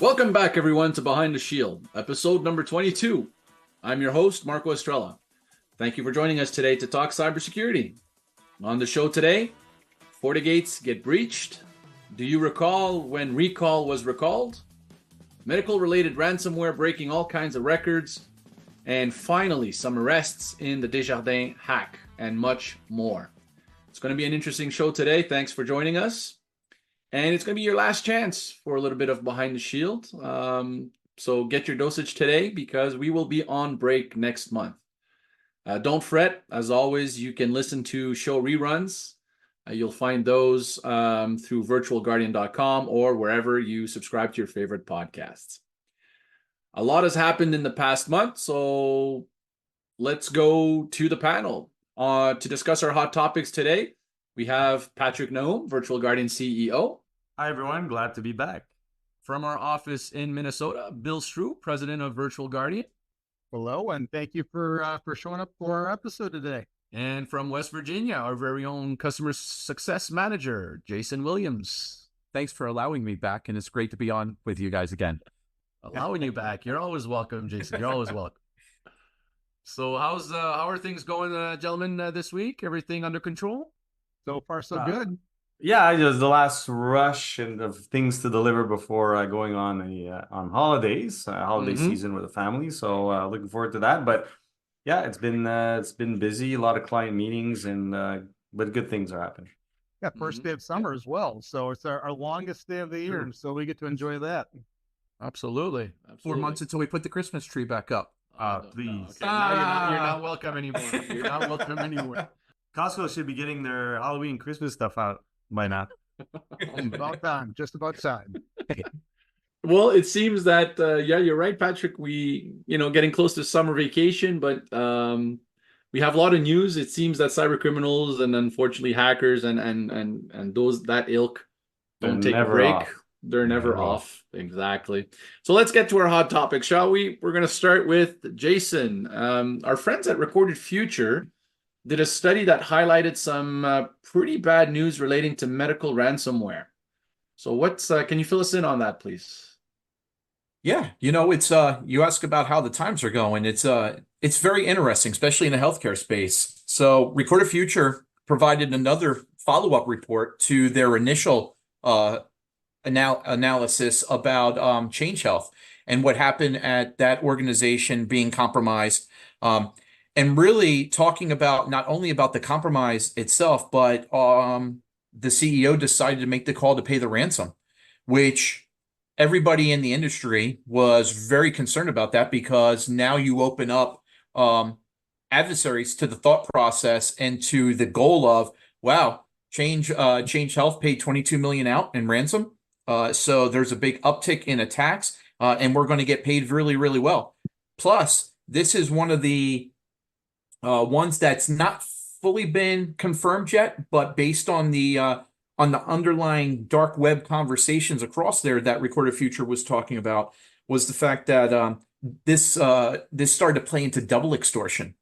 Welcome back, everyone, to Behind the Shield, episode number 22. I'm your host, Marco Estrela. Thank you for joining us today to talk cybersecurity. On the show today, Fortigates get breached. Do you recall when recall was recalled? Medical-related ransomware breaking all kinds of records. And finally, some arrests in the Desjardins hack, and much more. It's going to be an interesting show today. Thanks for joining us. And it's going to be your last chance for a little bit of Behind the Shield. So get your dosage today because we will be on break next month. Don't fret. As always, you can listen to show reruns. You'll find those through virtualguardian.com or wherever you subscribe to your favorite podcasts. A lot has happened in the past month, so let's go to the panel. To discuss our hot topics today, we have Patrick Naum, Virtual Guardian CEO. Hi, everyone. Glad to be back. From our office in Minnesota, Bill Strew, President of Virtual Guardian. Hello, and thank you for showing up for our episode today. And from West Virginia, our very own Customer Success Manager, Jason Williams. Thanks for allowing me back, and it's great to be on with you guys again. Allowing you back. You're always welcome, Jason. You're always welcome. So how are things going, gentlemen, this week? Everything under control? So far, so good. Yeah, just the last rush and of things to deliver before going on holidays, holiday season with the family. So looking forward to that. But yeah, it's been busy, a lot of client meetings, and but good things are happening. Yeah, first day of summer as well. So it's our longest day of the year, so we get to enjoy that. Absolutely. 4 months until we put the Christmas tree back up. Please. Okay, now you're not welcome anymore. You're not welcome anymore. Costco should be getting their Halloween Christmas stuff out by now. About time, just about time. Well, it seems that you're right, Patrick. We getting close to summer vacation, but we have a lot of news. It seems that cyber criminals and unfortunately hackers and those that ilk don't take a break. They're never off. Exactly. So let's get to our hot topic, shall we? We're going to start with Jason. Our friends at Recorded Future did a study that highlighted some pretty bad news relating to medical ransomware. So can you fill us in on that, please? Yeah, it's you ask about how the times are going. It's very interesting, especially in the healthcare space. So Recorded Future provided another follow-up report to their initial analysis about Change Health and what happened at that organization being compromised. And really talking about not only about the compromise itself, but the CEO decided to make the call to pay the ransom, which everybody in the industry was very concerned about that because now you open up adversaries to the thought process and to the goal of, wow, Change Health paid $22 million out in ransom. So there's a big uptick in attacks, and we're going to get paid really, really well. Plus, this is one of the ones that's not fully been confirmed yet, but based on the underlying dark web conversations across there that Recorded Future was talking about, was the fact that this started to play into double extortion.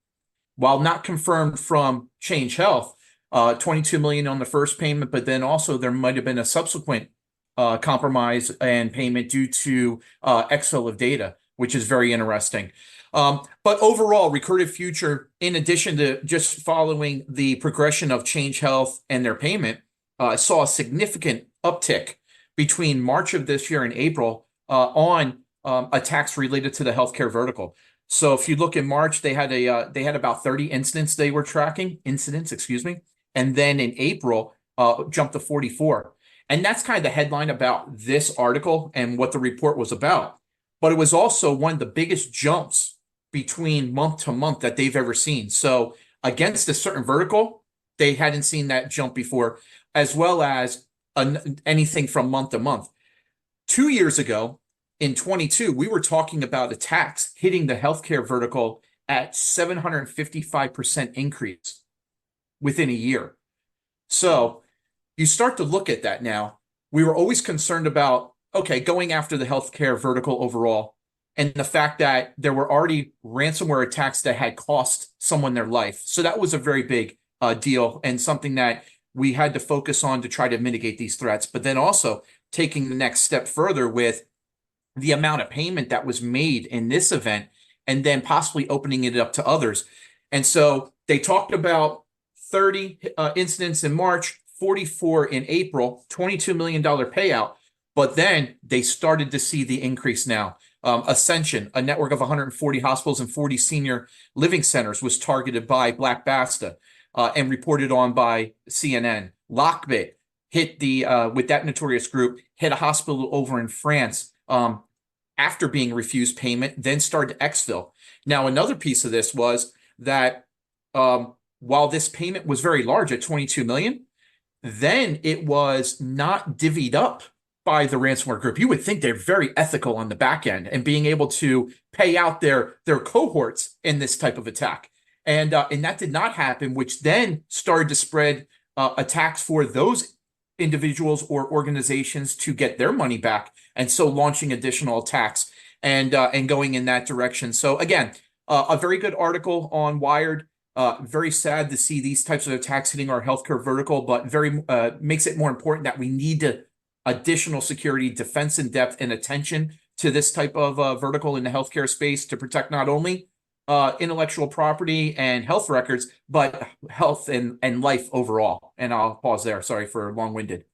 While not confirmed from Change Health, $22 million on the first payment, but then also there might have been a subsequent compromise and payment due to exfil of data, which is very interesting. But overall, Recorded Future, in addition to just following the progression of Change Health and their payment, saw a significant uptick between March of this year and April on attacks related to the healthcare vertical. So if you look in March, they had about 30 incidents they were tracking, and then in April jumped to 44. And that's kind of the headline about this article and what the report was about. But it was also one of the biggest jumps between month to month that they've ever seen. So against a certain vertical, they hadn't seen that jump before, as well as anything from month to month. 2 years ago, in 22, we were talking about attacks hitting the healthcare vertical at 755% increase within a year. So you start to look at that now. We were always concerned about, okay, going after the healthcare vertical overall, and the fact that there were already ransomware attacks that had cost someone their life. So that was a very big deal and something that we had to focus on to try to mitigate these threats. But then also taking the next step further with the amount of payment that was made in this event and then possibly opening it up to others. And so they talked about 30 incidents in March, 44 in April, $22 million payout. But then they started to see the increase now. Ascension, a network of 140 hospitals and 40 senior living centers, was targeted by Black Basta and reported on by CNN. Lockbit hit with that notorious group, hit a hospital over in France after being refused payment, then started to exfil. Now, another piece of this was that while this payment was very large at 22 million, then it was not divvied up by the ransomware group. You would think they're very ethical on the back end and being able to pay out their cohorts in this type of attack. And that did not happen, which then started to spread attacks for those individuals or organizations to get their money back, and so launching additional attacks and going in that direction. So again, a very good article on Wired. Very sad to see these types of attacks hitting our healthcare vertical, but very makes it more important that we need additional security, defense in depth, and attention to this type of vertical in the healthcare space to protect not only intellectual property and health records, but health and life overall. And I'll pause there. Sorry for long-winded.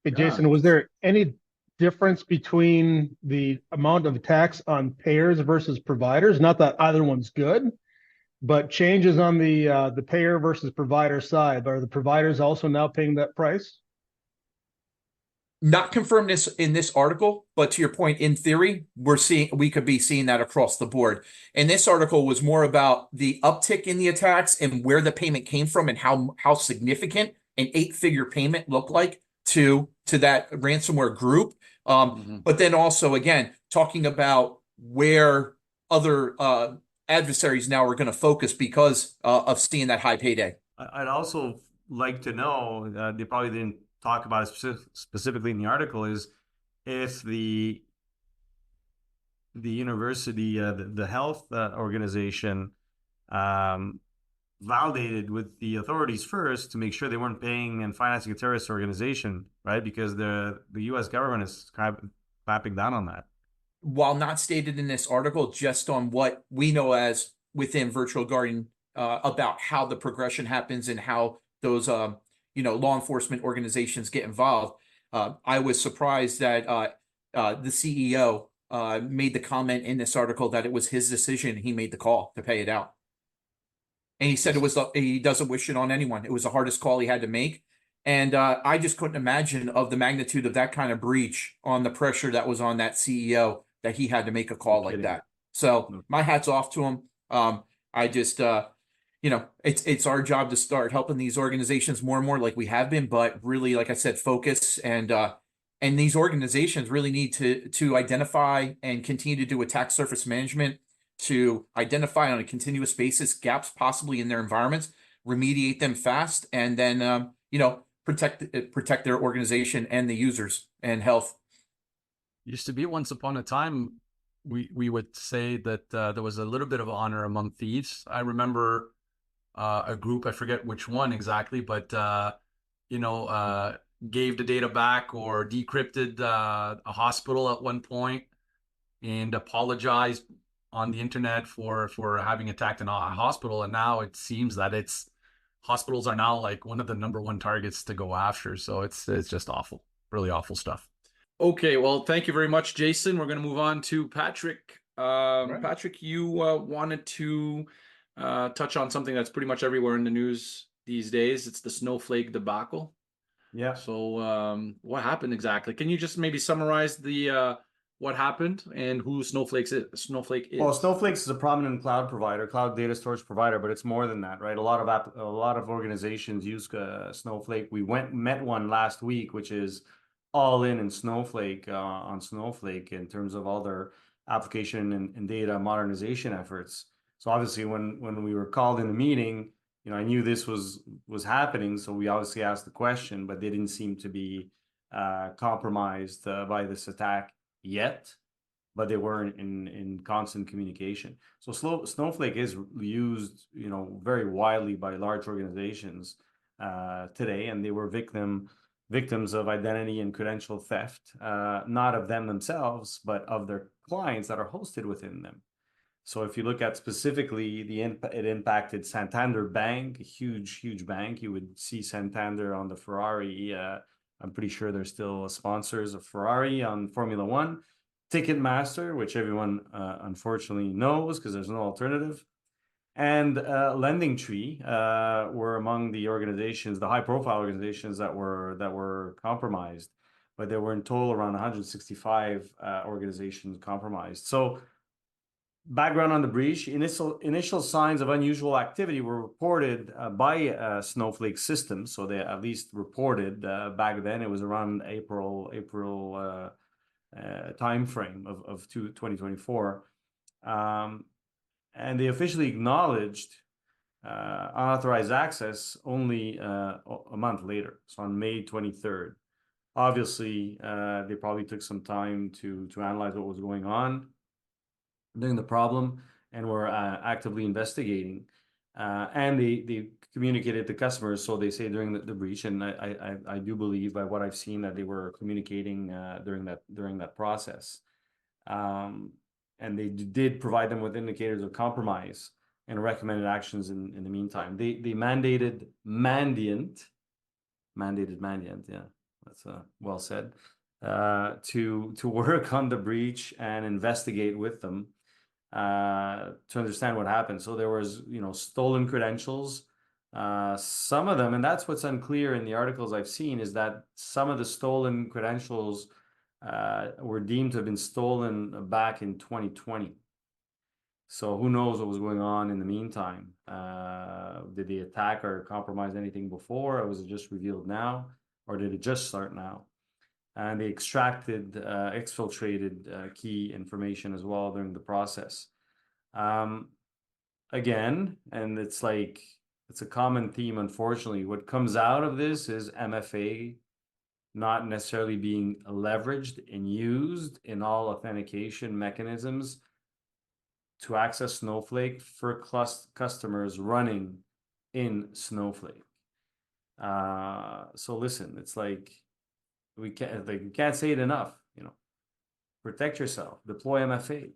Hey, Jason, was there any difference between the amount of attacks on payers versus providers? Not that either one's good, but changes on the payer versus provider side. Are the providers also now paying that price? Not confirmed this in this article, but to your point, in theory, we could be seeing that across the board. And this article was more about the uptick in the attacks and where the payment came from and how significant an 8-figure payment looked like to that ransomware group. But then also, again, talking about where other adversaries now are going to focus because of seeing that high payday. I'd also like to know, they probably didn't talk about it specifically in the article, is if the university, the health organization validated with the authorities first to make sure they weren't paying and financing a terrorist organization, right? Because the U.S. government is kind of clamping down on that. While not stated in this article, just on what we know as within Virtual Guardian about how the progression happens and how those law enforcement organizations get involved. I was surprised that the CEO made the comment in this article that it was his decision. He made the call to pay it out. And he said he doesn't wish it on anyone. It was the hardest call he had to make. And I just couldn't imagine of the magnitude of that kind of breach on the pressure that was on that CEO that he had to make a call like that. So my hat's off to him. I just, it's our job to start helping these organizations more and more like we have been, but really, like I said, focus and these organizations really need to identify and continue to do attack surface management to identify on a continuous basis gaps possibly in their environments, remediate them fast, and then, protect their organization and the users and health. Used to be once upon a time, we would say that there was a little bit of honor among thieves. I remember a group, I forget which one exactly, but gave the data back or decrypted a hospital at one point and apologized on the internet for having attacked a hospital. And now it seems that hospitals are now like one of the #1 targets to go after. So it's just awful, really awful stuff. Okay, well, thank you very much, Jason. We're going to move on to Patrick. Right. Patrick, you wanted to touch on something that's pretty much everywhere in the news these days. It's the Snowflake debacle. Yeah. So what happened exactly? Can you just maybe summarize the what happened and who Snowflake is? Well, Snowflake is a prominent cloud provider, cloud data storage provider, but it's more than that, right? A lot of organizations use Snowflake. We met one last week, which is all in Snowflake on Snowflake in terms of all their application and data modernization efforts. So obviously, when we were called in the meeting, I knew this was happening, so we obviously asked the question, but they didn't seem to be compromised by this attack yet, but they weren't in constant communication. So Snowflake is used, very widely by large organizations today, and they were victim victims of identity and credential theft, not of them themselves, but of their clients that are hosted within them. So if you look at specifically it impacted Santander Bank, a huge bank. You would see Santander on the Ferrari. I'm pretty sure they're still sponsors of Ferrari on Formula One. Ticketmaster, which everyone unfortunately knows because there's no alternative, and Lending Tree were among the organizations, the high-profile organizations that were compromised. But there were in total around 165 organizations compromised. So, background on the breach: initial signs of unusual activity were reported by Snowflake systems. So they at least reported back then. It was around April time frame of 2024. And they officially acknowledged unauthorized access only a month later, so on May 23rd. Obviously, they probably took some time to analyze what was going on during the problem, and were actively investigating. And they communicated to customers, so they say during the breach, and I do believe by what I've seen that they were communicating during that process. And they did provide them with indicators of compromise and recommended actions in the meantime. They mandated Mandiant, yeah, that's well said, to work on the breach and investigate with them to understand what happened. So there was, stolen credentials. Some of them, and that's what's unclear in the articles I've seen, is that some of the stolen credentials were deemed to have been stolen back in 2020. So who knows what was going on in the meantime? Did they attack or compromise anything before, or was it just revealed now, or did it just start now? And they exfiltrated key information as well during the process. Again, and it's a common theme, unfortunately. What comes out of this is MFA not necessarily being leveraged and used in all authentication mechanisms to access Snowflake for customers running in Snowflake. So listen, it's like we can't say it enough. Protect yourself. Deploy MFA.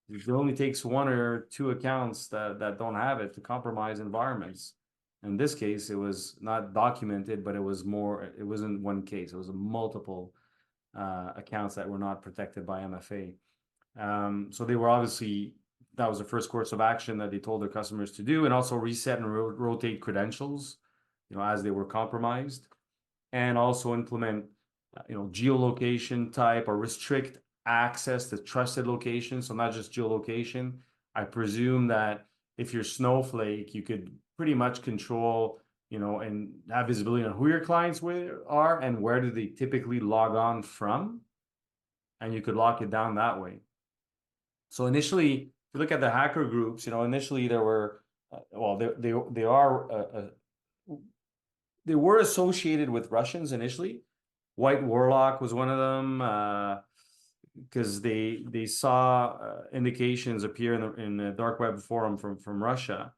It only takes one or two accounts that don't have it to compromise environments. In this case, it was not documented, but it wasn't one case. It was multiple accounts that were not protected by MFA. So they were obviously, that was the first course of action that they told their customers to do, and also reset and rotate credentials, as they were compromised, and also implement, geolocation type or restrict access to trusted locations. So not just geolocation. I presume that if you're Snowflake, you could pretty much control, and have visibility on who your clients are and where do they typically log on from, and you could lock it down that way. So initially, if you look at the hacker groups, initially there were, they were associated with Russians initially. White Warlock was one of them, because they saw indications appear in the dark web forum from Russia.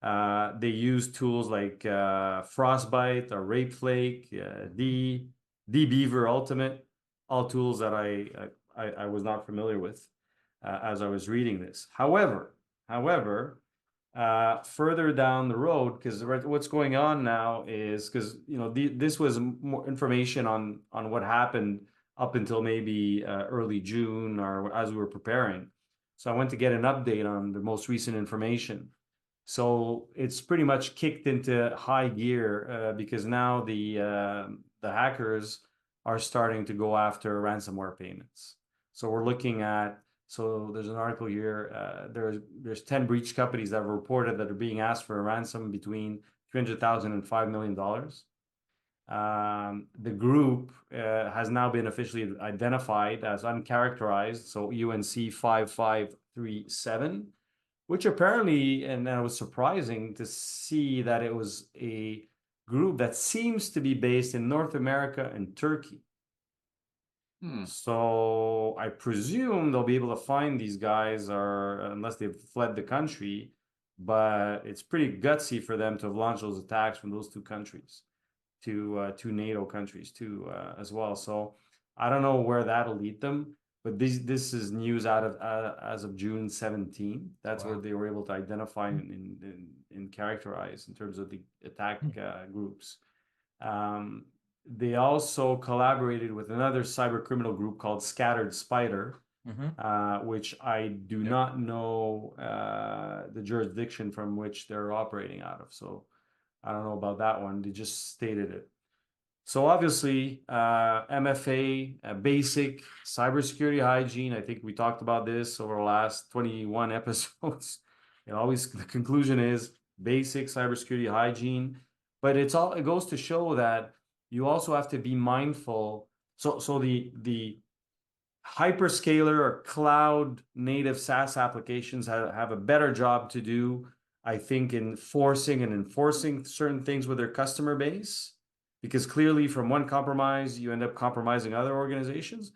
They used tools like Frostbite or Rapeflake, D-Beaver Ultimate, all tools that I was not familiar with as I was reading this. However, further down the road, because what's going on now is, because this was more information on what happened up until maybe early June, or as we were preparing. So I went to get an update on the most recent information. So it's pretty much kicked into high gear because now the hackers are starting to go after ransomware payments. So we're looking at, so there's an article here, there's 10 breach companies that have reported that are being asked for a ransom between $300,000 and $5 million. The group has now been officially identified as uncharacterized, so UNC 5537, which apparently, and that was surprising to see that it was a group that seems to be based in North America and Turkey. So I presume they'll be able to find these guys, or unless they've fled the country, but it's pretty gutsy for them to have launched those attacks from those two countries. to NATO countries too as well. So I don't know where that'll lead them, but this is news out of as of June 17. That's where they were able to identify and characterize in terms of the attack groups. They also collaborated with another cyber criminal group called Scattered Spider, which I do not know the jurisdiction from which they're operating out of. So I don't know about that one. They just stated it. So obviously, MFA, basic cybersecurity hygiene. I think we talked about this over the last 21 episodes. Always the conclusion is basic cybersecurity hygiene, but it goes to show that you also have to be mindful. So the hyperscaler or cloud native SaaS applications have a better job to do, I think, in forcing and enforcing certain things with their customer base, because clearly from one compromise, you end up compromising other organizations.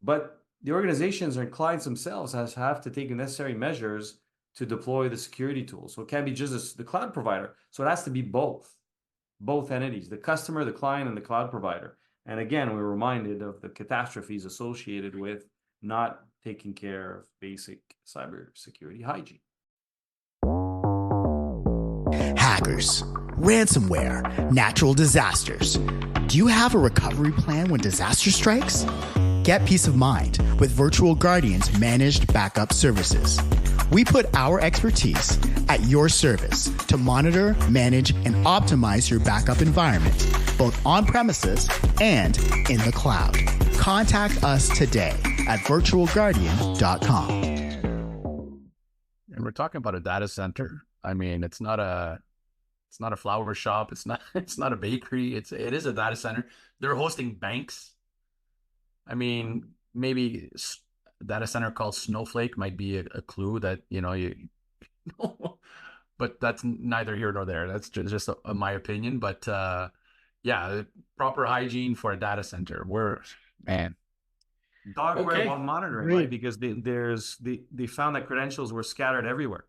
But the organizations and clients themselves have to take the necessary measures to deploy the security tools. So it can't be just the cloud provider. So it has to be both entities, the customer, the client, and the cloud provider. And again, we're reminded of the catastrophes associated with not taking care of basic cybersecurity hygiene. Hackers, ransomware, natural disasters. Do you have a recovery plan when disaster strikes? Get peace of mind with Virtual Guardian's managed backup services. We put our expertise at your service to monitor, manage, and optimize your backup environment, both on premises and in the cloud. Contact us today at virtualguardian.com. And we're talking about a data center. I mean, it's not a flower shop. It's not a bakery. It is a data center. They're hosting banks. I mean, maybe a data center called Snowflake might be a clue that, but that's neither here nor there. That's just my opinion. But yeah, proper hygiene for a data center. Dog web while monitoring, right? Because they found that credentials were scattered everywhere.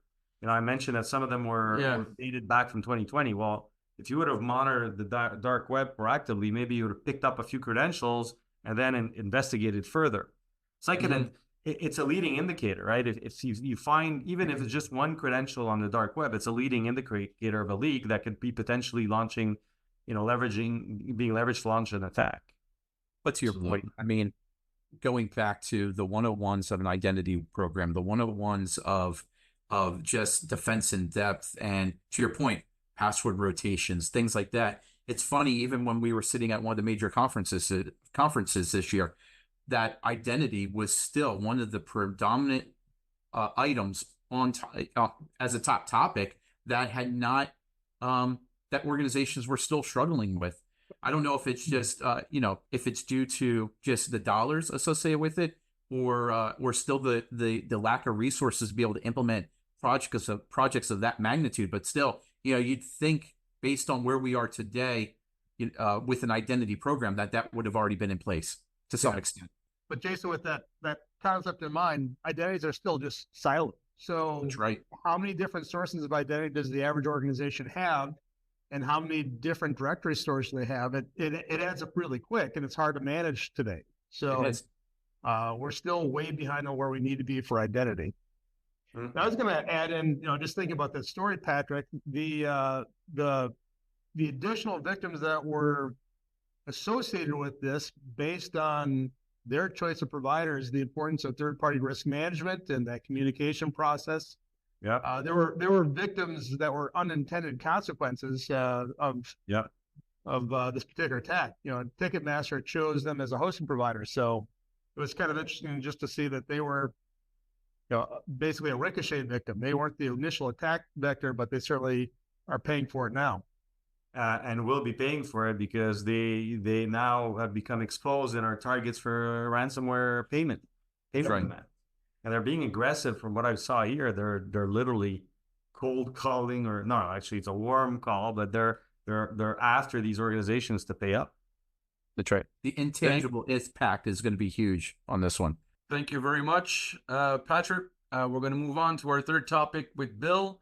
I mentioned that some of them were dated back from 2020. Well, if you would have monitored the dark web proactively, maybe you would have picked up a few credentials and then investigated further. It's like it's a leading indicator, right? If you find, even if it's just one credential on the dark web, it's a leading indicator of a leak that could be potentially launching, being leveraged to launch an attack. But to your point, I mean, going back to the 101s of an identity program, the 101s of just defense in depth, and to your point, password rotations, things like that. It's funny, even when we were sitting at one of the major conferences this year, that identity was still one of the predominant items on as a top topic that had not that organizations were still struggling with. I don't know if it's just if it's due to just the dollars associated with it, or still the lack of resources to be able to implement projects of that magnitude. But still, you'd think, based on where we are today, with an identity program, that would have already been in place to some extent. But Jason, with that concept in mind, identities are still just silent. So that's right. How many different sources of identity does the average organization have, and how many different directory stores do they have? It adds up really quick, and it's hard to manage today. So we're still way behind on where we need to be for identity. I was going to add in, just thinking about that story, Patrick, the additional victims that were associated with this based on their choice of providers, the importance of third-party risk management and that communication process. Yeah, there were victims that were unintended consequences of this particular attack. Ticketmaster chose them as a hosting provider, so it was kind of interesting just to see that they were basically a ricochet victim. They weren't the initial attack vector, but they certainly are paying for it now. And will be paying for it because they now have become exposed and are targets for ransomware payment. Right. And they're being aggressive from what I saw here. They're literally cold calling, or no, actually it's a warm call, but they're after these organizations to pay up. That's right. The intangible impact is going to be huge on this one. Thank you very much, Patrick. We're going to move on to our third topic with Bill.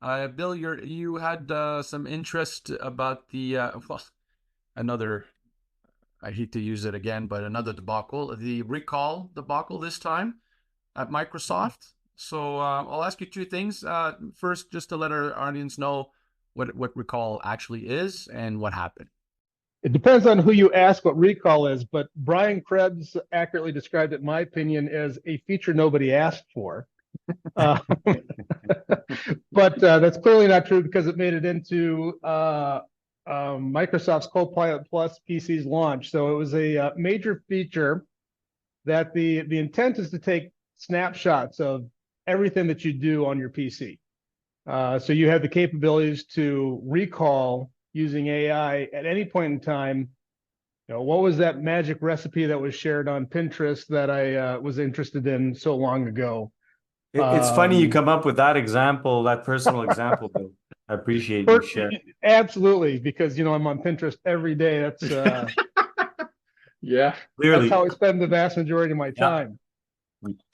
Bill, you had some interest about the another, I hate to use it again, but another debacle, the recall debacle this time at Microsoft. So I'll ask you two things. First, just to let our audience know what recall actually is and what happened. It depends on who you ask what recall is, but Brian Krebs accurately described it, in my opinion, as a feature nobody asked for. But that's clearly not true because it made it into Microsoft's Copilot Plus PC's launch. So it was a major feature that the intent is to take snapshots of everything that you do on your PC. So you have the capabilities to recall using AI at any point in time. You know, what was that magic recipe that was shared on Pinterest that I was interested in so long ago? It's funny you come up with that example, that personal example, Bill. I appreciate you sharing. Absolutely, because I'm on Pinterest every day. That's yeah, clearly that's how I spend the vast majority of my time.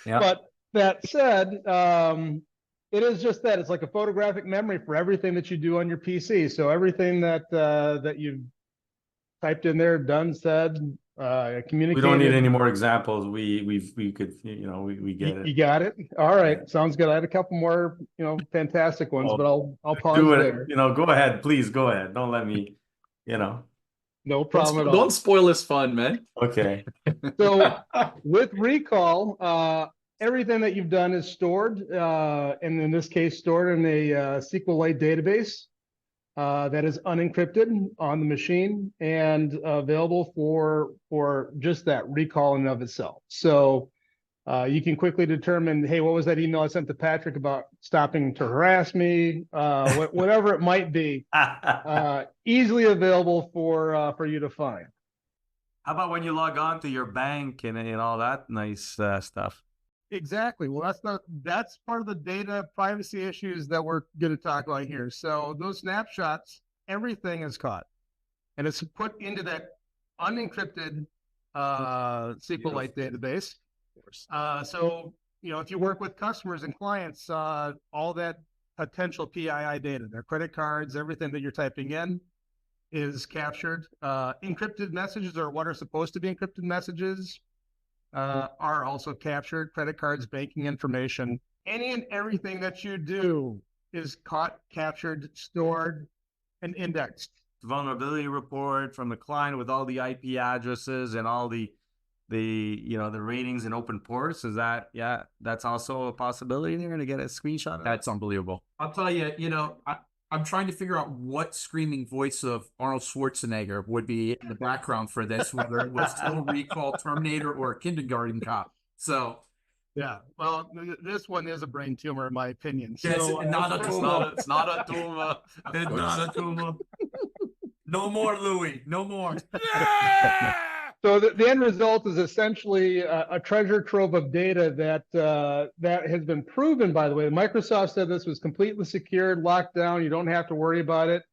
Yeah. But that said, it is just that it's like a photographic memory for everything that you do on your PC. So everything that you've typed in there, done, said, communicated. We don't need any more examples. We could, we get it. You got it. All right, sounds good. I had a couple more, fantastic ones, but I'll pause do it. there. Go ahead, please go ahead. Don't let me, No problem at all. Don't spoil this fun, man. Okay. So with recall, everything that you've done is stored, and in this case, stored in a SQLite database that is unencrypted on the machine and available for just that recall in and of itself. So you can quickly determine, hey, what was that email I sent to Patrick about stopping to harass me? Whatever it might be, easily available for you to find. How about when you log on to your bank and all that nice stuff? Exactly. Well, that's part of the data privacy issues that we're going to talk about here. So those snapshots, everything is caught, and it's put into that unencrypted SQLite database. So if you work with customers and clients, all that potential PII data, their credit cards, everything that you're typing in is captured. Encrypted messages, or what are supposed to be encrypted messages, are also captured. Credit cards, banking information, any and everything that you do is caught, captured, stored, and indexed. Vulnerability report from the client with all the IP addresses and all the ratings and open ports. Is that, that's also a possibility? They're going to get a screenshot of That's unbelievable. I'll tell you, I'm trying to figure out what screaming voice of Arnold Schwarzenegger would be in the background for this, whether it was Total Recall, Terminator, or a kindergarten cop. So, yeah, well, this one is a brain tumor, in my opinion. So, it's not a tumor. It's not a tumor. It's not a tumor. No more, Louis. No more. So the end result is essentially a treasure trove of data that has been proven, by the way. Microsoft said this was completely secured, locked down. You don't have to worry about it.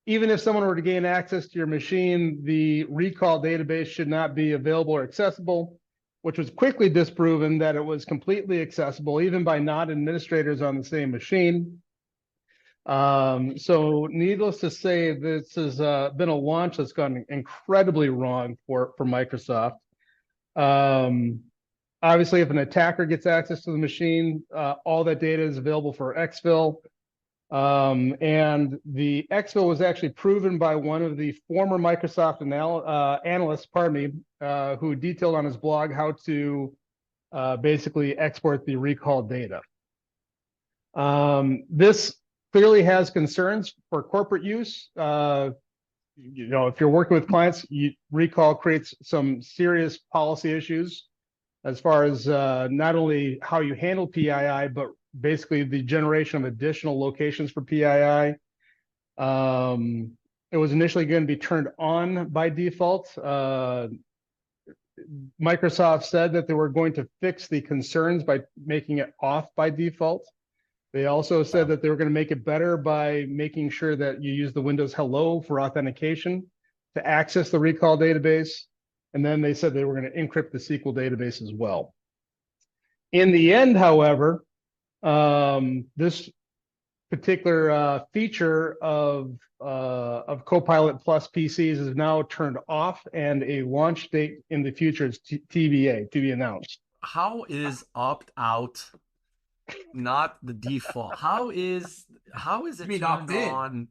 Even if someone were to gain access to your machine, the recall database should not be available or accessible, which was quickly disproven that it was completely accessible, even by non-administrators on the same machine. So needless to say, this has been a launch that's gone incredibly wrong for Microsoft. Obviously, if an attacker gets access to the machine, all that data is available for exfil. And the exfil was actually proven by one of the former Microsoft analysts, who detailed on his blog how to basically export the recall data. This clearly has concerns for corporate use. If you're working with clients, recall creates some serious policy issues as far as not only how you handle PII, but basically the generation of additional locations for PII. It was initially going to be turned on by default. Microsoft said that they were going to fix the concerns by making it off by default. They also said that they were going to make it better by making sure that you use the Windows Hello for authentication to access the recall database. And then they said they were going to encrypt the SQL database as well. In the end, however, this particular feature of Copilot Plus PCs is now turned off, and a launch date in the future is TBA, to be announced. How is opt out not the default? How is it mean turned opt-in? on?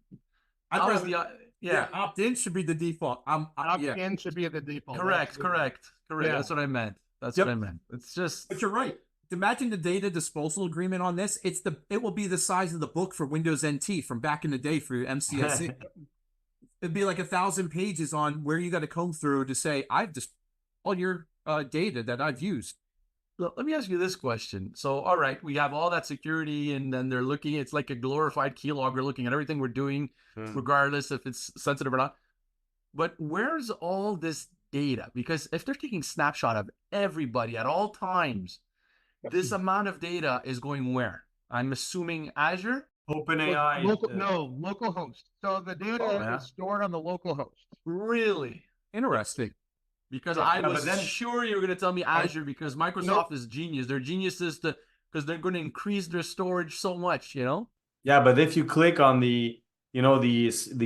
I'd How is rather- the Yeah, opt-in should be the default. Yeah. Opt-in should be the default. correct. Yeah. That's what I meant. That's Yep. what I meant. It's just But you're right. Imagine the data disposal agreement on this. It will be the size of the book for Windows NT from back in the day for MCSE. It'd be like 1,000 pages on where you got to comb through to say, I've just all your data that I've used. let me ask you this question. So, all right, we have all that security, and then they're looking, it's like a glorified keylogger looking at everything we're doing, regardless if it's sensitive or not. But where's all this data? Because if they're taking snapshot of everybody at all times, this amount of data is going where? I'm assuming Azure? OpenAI. Local host. So the data is stored on the local host. Really? Interesting. Because I but was then- sure you were going to tell me Azure, because Microsoft is genius. They're geniuses because they're going to increase their storage so much, you know? Yeah, but if you click on the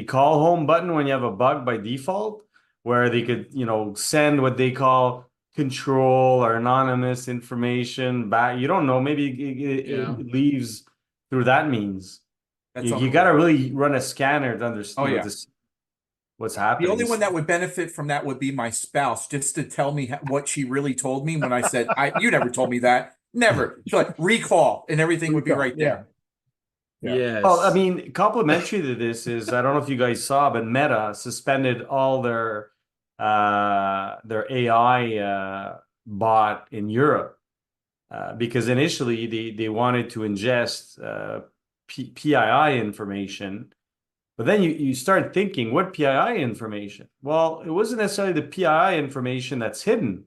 call home button when you have a bug by default, where they could, send what they call control or anonymous information back, you don't know, maybe it leaves through that means. You got to really run a scanner to understand what's happening. The only one that would benefit from that would be my spouse, just to tell me what she really told me when I said, you never told me that. Never. She's like, recall, and everything would be right there. Yes. Well, I mean, complementary to this is, I don't know if you guys saw, but Meta suspended all their AI bot in Europe because initially they wanted to ingest PII information, but then you start thinking, what PII information? Well, it wasn't necessarily the PII information that's hidden.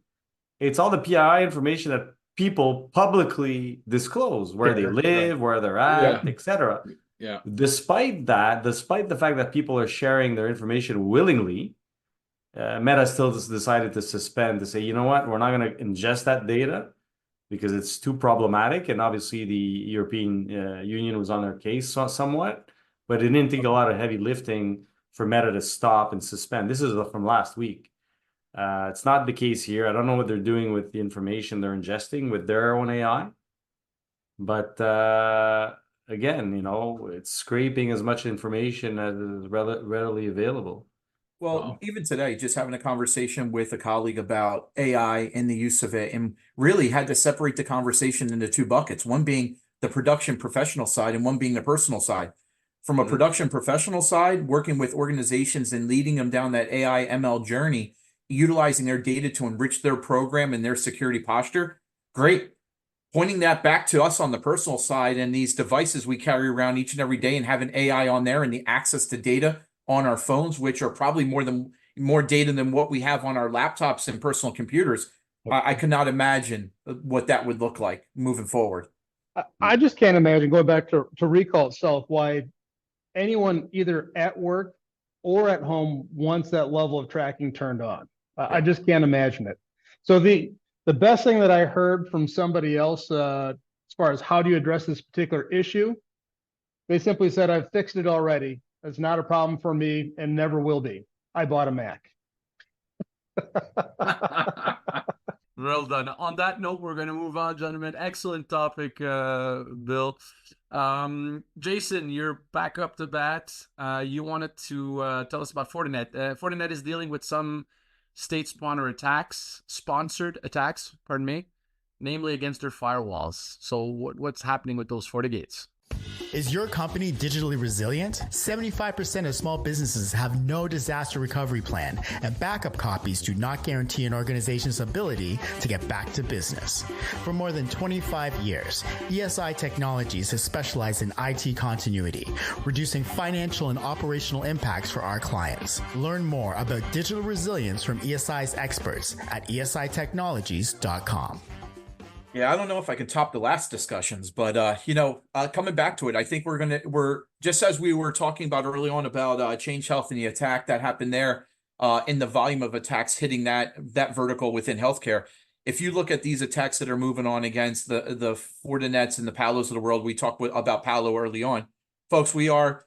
It's all the PII information that people publicly disclose, where they live, where they're at, etc. Yeah. Despite the fact that people are sharing their information willingly, Meta still decided to suspend, to say, you know what, we're not going to ingest that data because it's too problematic. And obviously the European Union was on their case somewhat, but it didn't take a lot of heavy lifting for Meta to stop and suspend. This is from last week. It's not the case here. I don't know what they're doing with the information they're ingesting with their own AI. But again, it's scraping as much information as is readily available. Well, even today, just having a conversation with a colleague about AI and the use of it, and really had to separate the conversation into two buckets, one being the production professional side and one being the personal side. From a production professional side, working with organizations and leading them down that AI ML journey, utilizing their data to enrich their program and their security posture, great. Pointing that back to us on the personal side and these devices we carry around each and every day and having AI on there and the access to data on our phones, which are probably more data than what we have on our laptops and personal computers. I could not imagine what that would look like moving forward. I just can't imagine, going back to recall itself, why anyone either at work or at home wants that level of tracking turned on. I just can't imagine it. So the best thing that I heard from somebody else as far as how do you address this particular issue, they simply said, I've fixed it already. It's not a problem for me and never will be. I bought a Mac. Well done. On that note, we're going to move on, gentlemen. Excellent topic, Bill. Jason, you're back up to bat. You wanted to tell us about Fortinet. Fortinet is dealing with some state-sponsored attacks, namely against their firewalls. So what's happening with those FortiGates? Is your company digitally resilient? 75% of small businesses have no disaster recovery plan, and backup copies do not guarantee an organization's ability to get back to business. For more than 25 years, ESI Technologies has specialized in IT continuity, reducing financial and operational impacts for our clients. Learn more about digital resilience from ESI's experts at esitechnologies.com. Yeah, I don't know if I can top the last discussions, but coming back to it, I think we're just as we were talking about early on about Change Health and the attack that happened there, in the volume of attacks hitting that vertical within healthcare. If you look at these attacks that are moving on against the Fortinets and the Palos of the world, we talked about Palo early on. folks, we are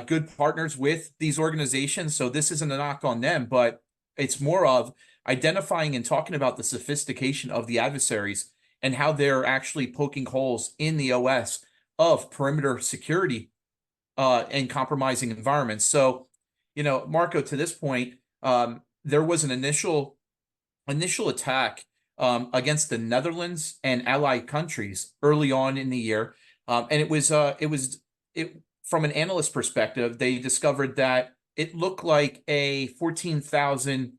good partners with these organizations, so this isn't a knock on them, but it's more of identifying and talking about the sophistication of the adversaries and how they're actually poking holes in the OS of perimeter security and compromising environments. So, Marco, to this point, there was an initial attack against the Netherlands and allied countries early on in the year, and it was from an analyst perspective, they discovered that it looked like 14,000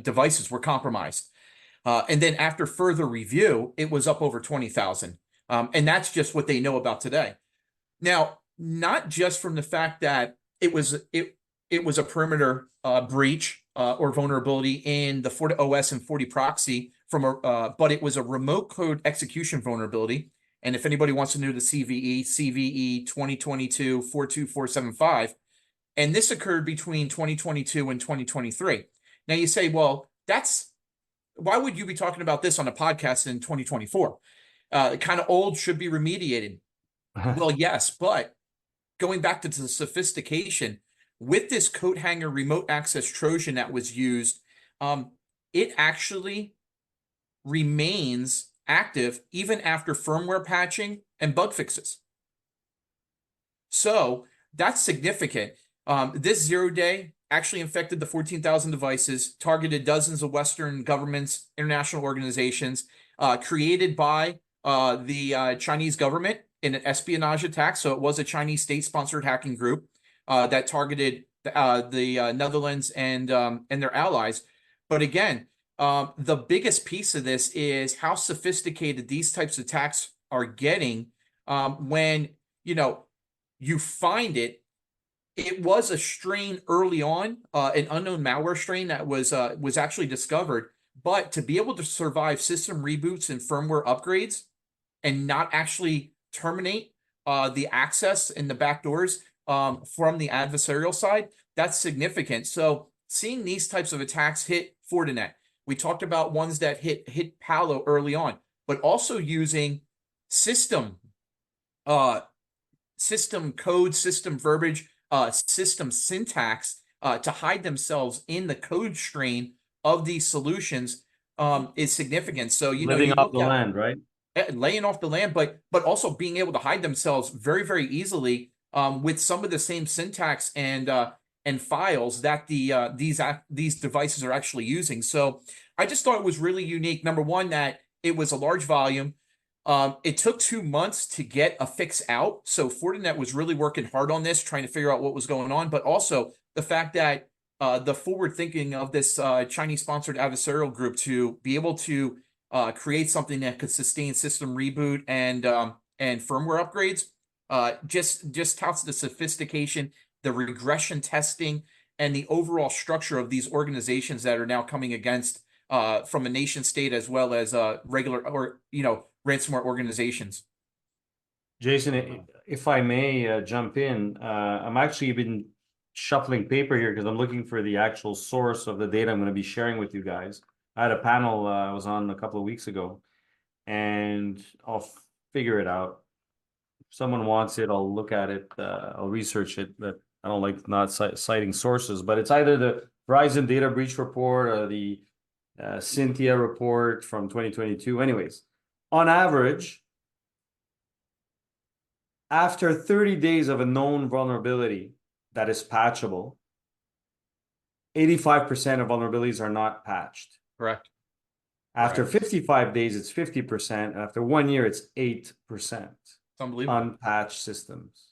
devices were compromised. And then after further review, it was up over 20,000. And that's just what they know about today. Now, not just from the fact that it was a perimeter breach or vulnerability in the FortiOS and FortiProxy but it was a remote code execution vulnerability. And if anybody wants to know the CVE 2022-42475, and this occurred between 2022 and 2023. Now you say, well, why would you be talking about this on a podcast in 2024? Kind of old, should be remediated. Well, yes, but going back to the sophistication, with this coat hanger remote access Trojan that was used, it actually remains active even after firmware patching and bug fixes. So that's significant. This 0-day actually infected the 14,000 devices, targeted dozens of Western governments, international organizations, created by the Chinese government in an espionage attack. So it was a Chinese state-sponsored hacking group that targeted the Netherlands and their allies. But again, the biggest piece of this is how sophisticated these types of attacks are getting when, you find it. It was a strain early on, an unknown malware strain that was actually discovered. But to be able to survive system reboots and firmware upgrades and not actually terminate the access and the backdoors from the adversarial side, that's significant. So seeing these types of attacks hit Fortinet, we talked about ones that hit Palo early on, but also using system code, system verbiage, system syntax to hide themselves in the code strain of these solutions is significant. So living off the land, right? Laying off the land, but also being able to hide themselves very, very easily with some of the same syntax and files that these devices are actually using. So I just thought it was really unique. Number one, that it was a large volume. It took 2 months to get a fix out. So Fortinet was really working hard on this, trying to figure out what was going on, but also the fact that the forward thinking of this Chinese-sponsored adversarial group to be able to create something that could sustain system reboot and firmware upgrades just touts the sophistication, the regression testing, and the overall structure of these organizations that are now coming against from a nation state as well as regular or ransomware organizations. Jason, if I may jump in, I'm actually been shuffling paper here because I'm looking for the actual source of the data I'm going to be sharing with you guys. I had a panel I was on a couple of weeks ago, and I'll figure it out. If someone wants it, I'll look at it, I'll research it, but I don't like not citing sources, but it's either the Verizon data breach report or the Cynthia report from 2022. Anyways, on average, after 30 days of a known vulnerability that is patchable, 85% of vulnerabilities are not patched. Correct. After 55 days, it's 50%. After 1 year, it's 8%. It's unbelievable. Unpatched systems.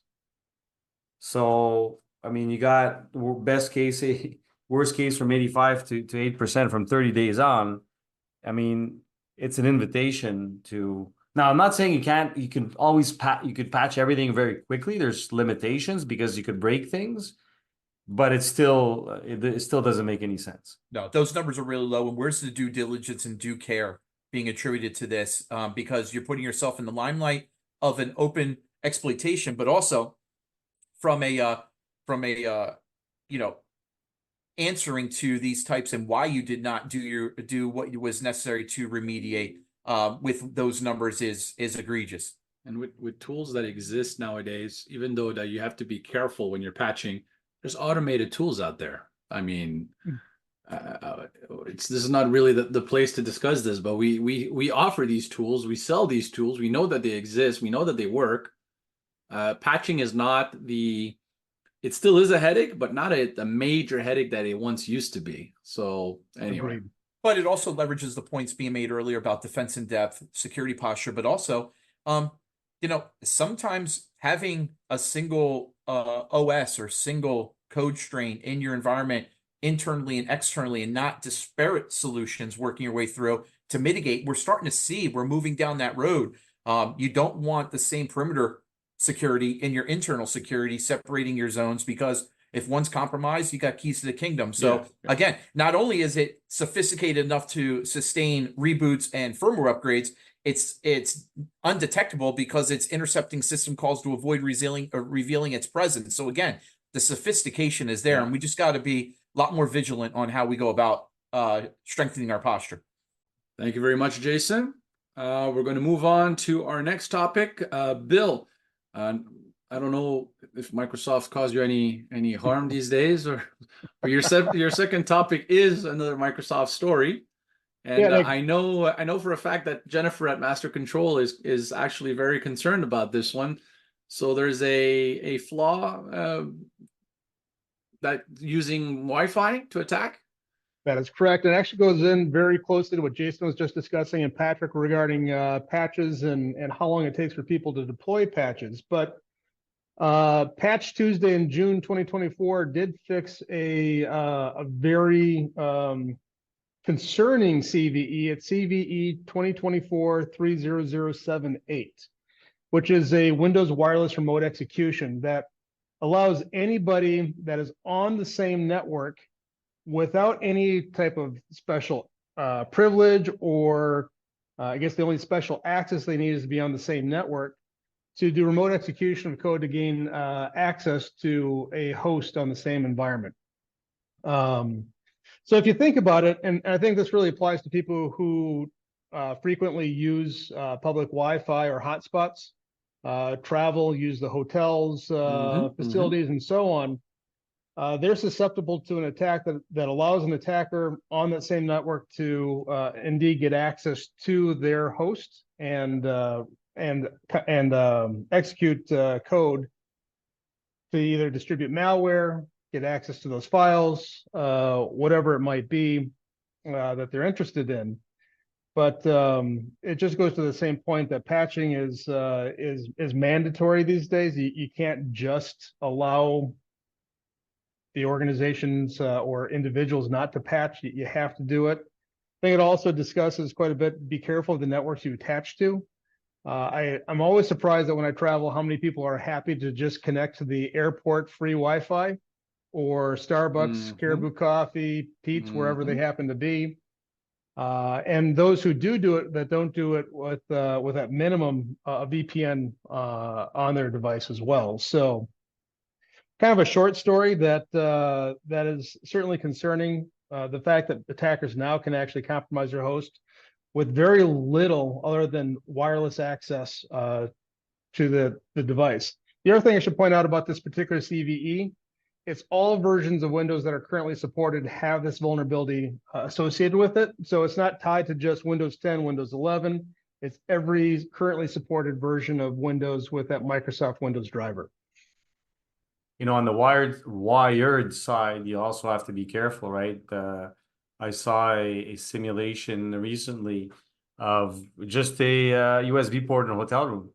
So, I mean, you got best case, worst case from 85 to 8% from 30 days on. I mean, it's an invitation to. Now, I'm not saying you can always you could patch everything very quickly. There's limitations because you could break things, but it still doesn't make any sense. No, those numbers are really low. And where's the due diligence and due care being attributed to this? Because you're putting yourself in the limelight of an open exploitation, but also from a answering to these types and why you did not do what was necessary to remediate with those numbers is egregious. And with tools that exist nowadays, even though that you have to be careful when you're patching, there's automated tools out there. I mean, this is not really the place to discuss this, but we offer these tools, we sell these tools, we know that they exist, we know that they work. Patching is not it still is a headache, but not a major headache that it once used to be. So anyway. Agreed. But it also leverages the points being made earlier about defense in depth, security posture, but also, sometimes having a single OS or single code strain in your environment internally and externally, and not disparate solutions working your way through to mitigate. We're moving down that road. You don't want the same perimeter security in your internal security separating your zones, because if one's compromised, you got keys to the kingdom. So again, not only is it sophisticated enough to sustain reboots and firmware upgrades, it's undetectable because it's intercepting system calls to avoid revealing its presence. So again, the sophistication is there, and we just got to be a lot more vigilant on how we go about strengthening our posture. Thank you very much, Jason. We're going to move on to our next topic. Bill, I don't know if Microsoft's caused you any harm these days, or your second topic is another Microsoft story. And I know for a fact that Jennifer at Master Control is actually very concerned about this one. So there's a flaw that using Wi-Fi to attack. That is correct. It actually goes in very closely to what Jason was just discussing and Patrick regarding patches and how long it takes for people to deploy patches. But Patch Tuesday in June 2024 did fix a very concerning CVE at CVE 2024-30078, which is a Windows wireless remote execution that allows anybody that is on the same network without any type of special privilege, or I guess the only special access they need is to be on the same network, to do remote execution of code to gain access to a host on the same environment. So if you think about it, and I think this really applies to people who frequently use public Wi-Fi or hotspots, travel, use the hotels, facilities, and so on, they're susceptible to an attack that allows an attacker on that same network to indeed get access to their host and execute code to either distribute malware, get access to those files, whatever it might be that they're interested in. But it just goes to the same point that patching is mandatory these days. You can't just allow the organizations or individuals not to patch. You have to do it. I think it also discusses quite a bit, be careful of the networks you attach to. I'm always surprised that when I travel, how many people are happy to just connect to the airport free Wi-Fi or Starbucks, Caribou Coffee, Pete's, wherever they happen to be. And those who do it, that don't do it with that minimum VPN on their device as well. So kind of a short story that is certainly concerning. The fact that attackers now can actually compromise your host with very little other than wireless access to the device. The other thing I should point out about this particular CVE, it's all versions of Windows that are currently supported have this vulnerability associated with it. So it's not tied to just Windows 10, Windows 11. It's every currently supported version of Windows with that Microsoft Windows driver. On the wired side, you also have to be careful, right? I saw a simulation recently of just a USB port in a hotel room,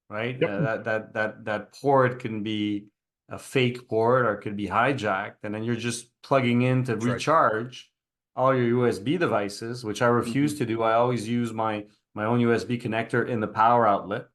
right? Yep. That port can be a fake port or it could be hijacked, and then you're just plugging in to recharge all your USB devices, which I refuse to do. I always use my own USB connector in the power outlet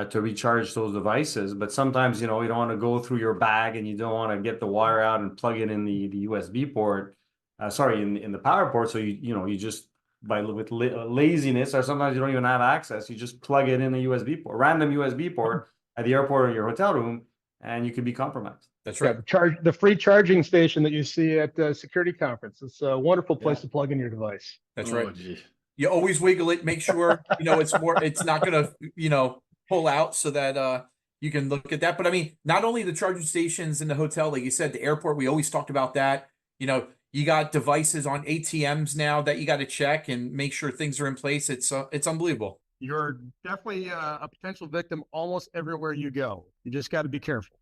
to recharge those devices. But sometimes, you don't want to go through your bag and you don't want to get the wire out and plug it in the USB port, in the power port. So you just, with laziness, or sometimes you don't even have access, you just plug it in a USB port, random USB port at the airport or your hotel room, and you could be compromised. That's right. The free charging station that you see at the security conference. It's a wonderful place to plug in your device. That's right. Gee. You always wiggle it, make sure, it's not going to, pull out so that you can look at that. But I mean, not only the charging stations in the hotel, like you said, the airport, we always talked about that. You got devices on ATMs now that you got to check and make sure things are in place. It's unbelievable. You're definitely a potential victim almost everywhere you go. You just got to be careful.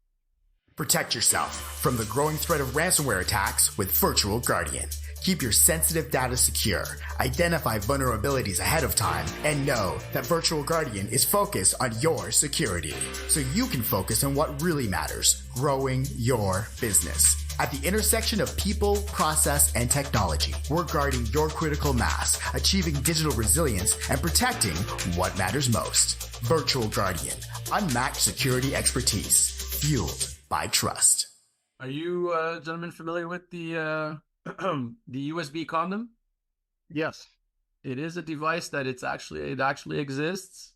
Protect yourself from the growing threat of ransomware attacks with Virtual Guardian. Keep your sensitive data secure, identify vulnerabilities ahead of time, and know that Virtual Guardian is focused on your security, so you can focus on what really matters, growing your business. At the intersection of people, process, and technology, we're guarding your critical mass, achieving digital resilience, and protecting what matters most. Virtual Guardian, unmatched security expertise, fueled by trust. Are you gentlemen familiar with the the USB condom? Yes. It is a device that it actually exists.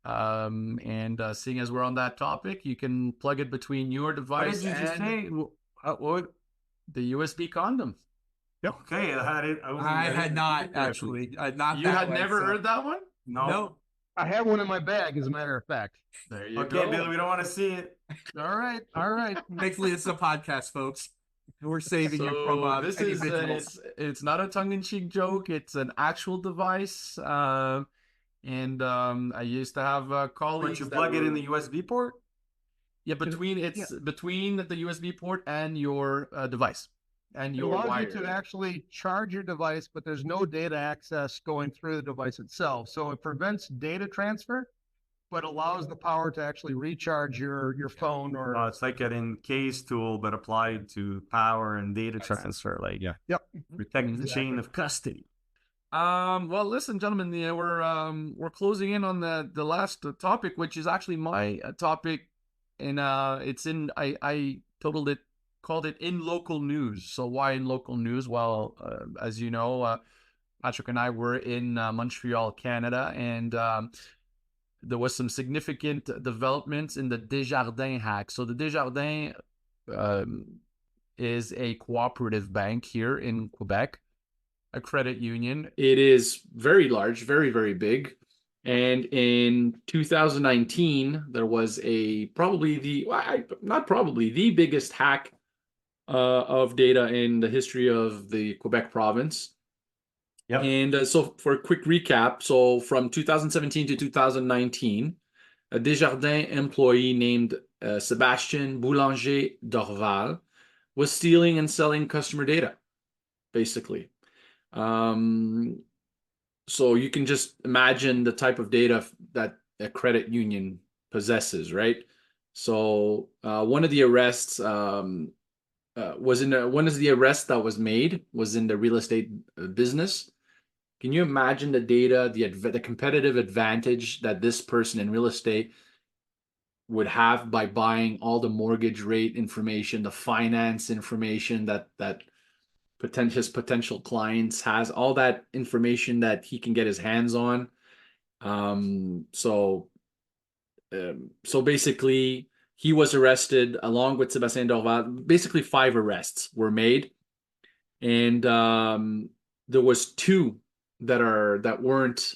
And seeing as we're on that topic, you can plug it between your device and What? the USB condom. Okay, I had not actually. Not You that had way, never so- heard that one? No. I have one in my bag, as a matter of fact. There you Okay, go. Billy, we don't want to see it. All right. All right. Thankfully, it's a podcast, folks. We're saving you from So this is individuals. it's not a tongue-in-cheek joke. It's an actual device. And I used to have colleagues. But you that plug it in were- the USB port? Yeah, between the USB port and your device and It your allows wire. you to actually charge your device, but there's no data access going through the device itself. So it prevents data transfer, but allows the power to actually recharge your phone or. It's like an encased tool, but applied to power and data transfer. Like, yeah. Yep. Protect the chain of custody. Well, listen, gentlemen, we're closing in on the last topic, which is actually my topic, and it's in I called it in local news. So why in local news? Well, as you know, Patrick and I were in Montreal, Canada, and there was some significant developments in the Desjardins hack. So the Desjardins is a cooperative bank here in Quebec, a credit union. It is very large, very, very big. And in 2019, there was the biggest hack of data in the history of the Quebec province. Yep. And so for a quick recap, so from 2017 to 2019, a Desjardins employee named Sébastien Boulanger Dorval was stealing and selling customer data, basically. So you can just imagine the type of data that a credit union possesses, right? So one of the arrests that was made was in the real estate business. Can you imagine the data, the competitive advantage that this person in real estate would have by buying all the mortgage rate information, the finance information that his potential clients has, all that information that he can get his hands on. So basically he was arrested along with Sébastien Dorval. Basically 5 arrests were made, and there was 2 that weren't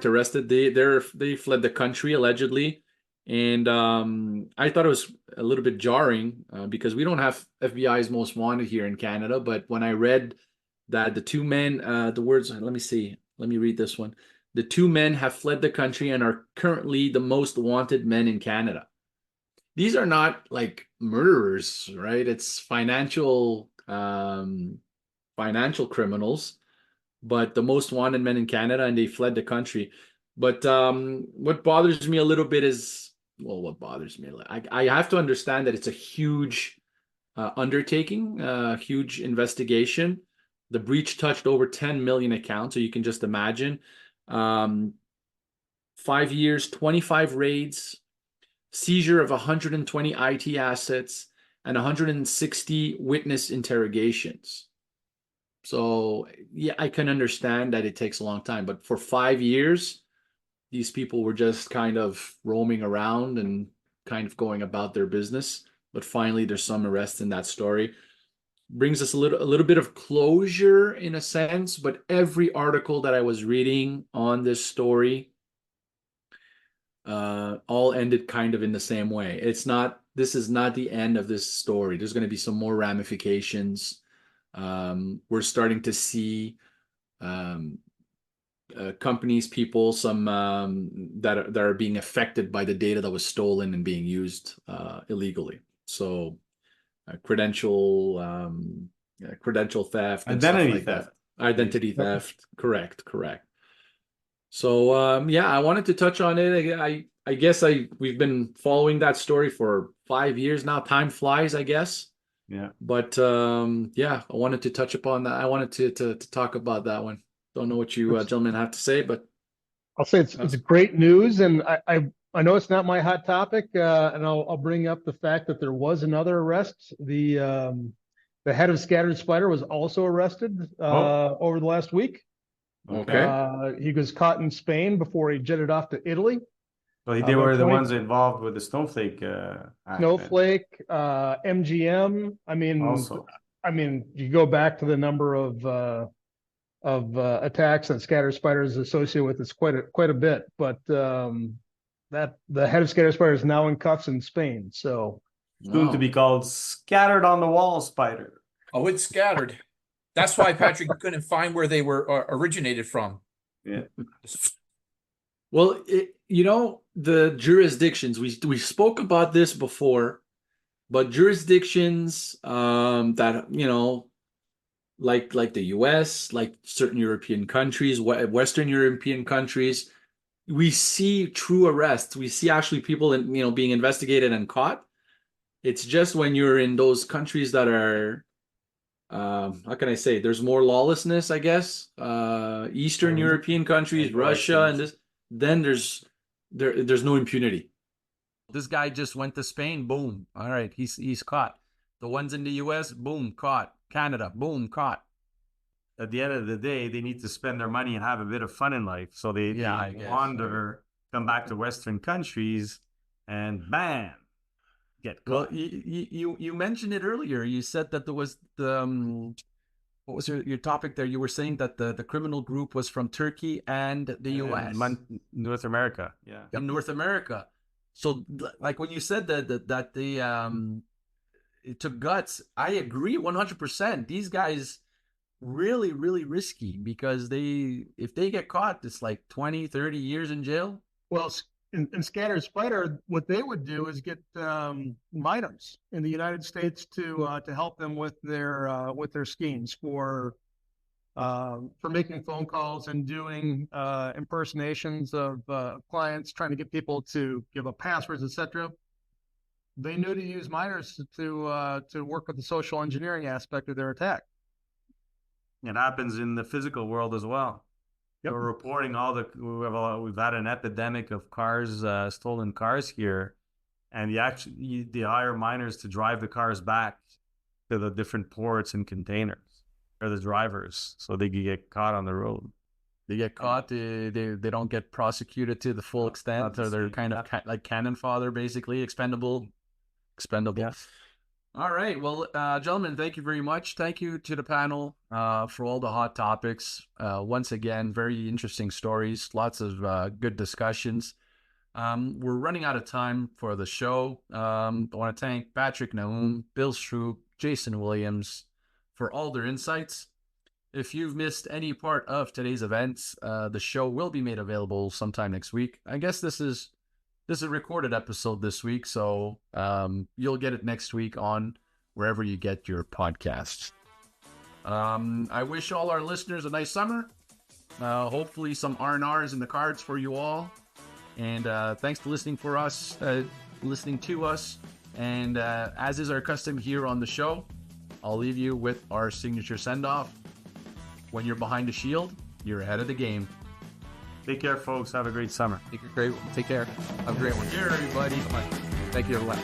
arrested. They fled the country allegedly. And I thought it was a little bit jarring because we don't have FBI's most wanted here in Canada. But when I read that the 2 men, the words, let me read this one. The 2 men have fled the country and are currently the most wanted men in Canada. These are not like murderers, right? It's financial criminals, but the most wanted men in Canada, and they fled the country. But what bothers me a little bit is, what bothers me? I have to understand that it's a huge undertaking, a huge investigation. The breach touched over 10 million accounts, so you can just imagine. 5 years, 25 raids, seizure of 120 IT assets, and 160 witness interrogations. So yeah, I can understand that it takes a long time, but for 5 years, these people were just kind of roaming around and kind of going about their business. But finally, there's some arrests in that story. brings us a little bit of closure in a sense, but every article that I was reading on this story all ended kind of in the same way. This is not the end of this story. There's going to be some more ramifications. We're starting to see companies, people, some that are being affected by the data that was stolen and being used illegally. So credential theft, and Identity stuff like theft. that. Identity theft. Correct. So I wanted to touch on it. I guess we've been following that story for 5 years now. Time flies, I guess. Yeah. But I wanted to touch upon that. I wanted to talk about that one. Don't know what you gentlemen have to say, but I'll say it's great news, and I know it's not my hot topic, and I'll bring up the fact that there was another arrest. The head of Scattered Spider was also arrested over the last week. Okay. He was caught in Spain before he jetted off to Italy. Well, they were the ones involved with the Snowflake act. Snowflake, MGM. I mean, you go back to the number of attacks that Scattered Spider is associated with. It's quite a bit, but that the head of Scattered Spider is now in cuffs in Spain. So soon to be called Scattered on the Wall Spider. Oh, it's scattered. That's why, Patrick, you couldn't find where they were originated from. Yeah. Well, the jurisdictions, we spoke about this before, but jurisdictions that, like the US, like certain European countries, Western European countries, we see true arrests. We see actually people being investigated and caught. It's just when you're in those countries that are how can I say, there's more lawlessness, I guess. Eastern European countries, Russia, and then there's no impunity. This guy just went to Spain, boom. All right, he's caught. The ones in the US, boom, caught. Canada, boom, caught. At the end of the day, they need to spend their money and have a bit of fun in life. So they wander, come back to Western countries, and bam, get caught. Well, you mentioned it earlier. You said that there was what was your topic there? You were saying that the criminal group was from Turkey and the US. North America. Yeah. In North America. So like when you said that it took guts, I agree 100%. These guys really, really risky, because if they get caught, it's like 20, 30 years in jail. Well, in Scattered Spider, what they would do is get minors in the United States to help them with their schemes for making phone calls and doing impersonations of clients, trying to get people to give up passwords, etc. They knew to use minors to work with the social engineering aspect of their attack. It happens in the physical world as well. Yep. We're reporting we've had an epidemic of stolen cars here, and they hire miners to drive the cars back to the different ports and containers, or the drivers, so they can get caught on the road. They get caught. They don't get prosecuted to the full extent, or they're kind of like cannon fodder, basically expendable. Yeah. All right. Well, gentlemen, thank you very much. Thank you to the panel for all the hot topics. Once again, very interesting stories. Lots of good discussions. We're running out of time for the show. I want to thank Patrick Naum, Bill Stroop, Jason Williams for all their insights. If you've missed any part of today's events, the show will be made available sometime next week. I guess this is a recorded episode this week, so you'll get it next week on wherever you get your podcasts. I wish all our listeners a nice summer. Hopefully some R&Rs in the cards for you all. And thanks for listening to us. And as is our custom here on the show, I'll leave you with our signature send-off. When you're behind a shield, you're ahead of the game. Take care, folks. Have a great summer. Take care. Have a great one. Take care, everybody. Bye. Thank you, everyone.